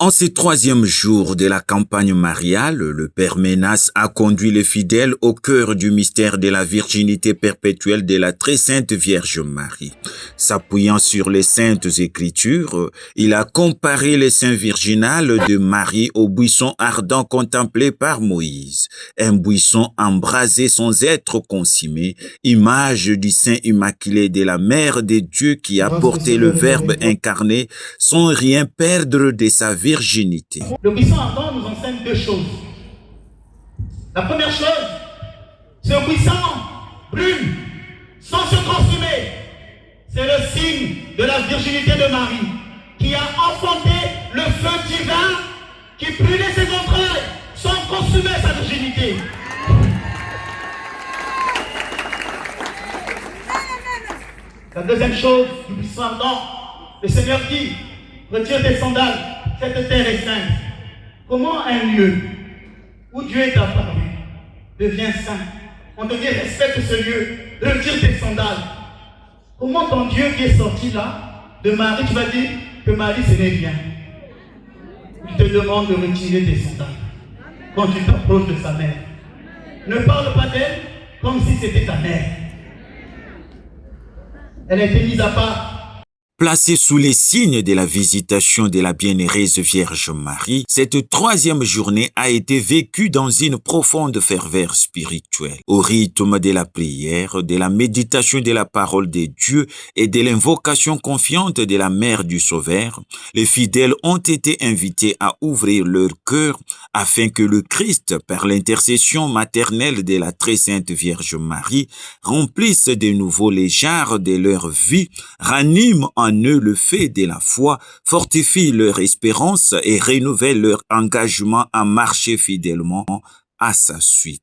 En ce troisième jour de la campagne mariale, le Père Ménas a conduit les fidèles au cœur du mystère de la virginité perpétuelle de la très sainte Vierge Marie. S'appuyant sur les saintes écritures, il a comparé les saints virginales de Marie au buisson ardent contemplé par Moïse, un buisson embrasé sans être consumé, image du sein immaculé de la Mère de Dieu qui a porté le Verbe incarné sans rien perdre de sa virginité. Le buisson ardent nous enseigne deux choses. La première chose, ce buisson brûle sans se consumer. C'est le signe de la virginité de Marie qui a enfanté le feu divin qui brûlait ses entrailles sans consumer sa virginité. La deuxième chose du buisson ardent, le Seigneur dit, retire tes sandales, cette terre est sainte. Comment un lieu où Dieu est apparu devient saint? On te dit respecte ce lieu, retire tes sandales. Comment ton Dieu qui est sorti là, de Marie, tu vas dire que Marie ce n'est rien? Je te demande de retirer tes sandales quand tu t'approches de sa mère. Ne parle pas d'elle comme si c'était ta mère. Elle a été mise à part. Placée sous les signes de la visitation de la bienheureuse Vierge Marie, cette troisième journée a été vécue dans une profonde ferveur spirituelle. Au rythme de la prière, de la méditation de la parole de Dieu et de l'invocation confiante de la Mère du Sauveur, les fidèles ont été invités à ouvrir leur cœur afin que le Christ, par l'intercession maternelle de la très sainte Vierge Marie, remplisse de nouveau les jarres de leur vie, ranime en eux le fait de la foi, fortifie leur espérance et renouvelle leur engagement à marcher fidèlement à sa suite.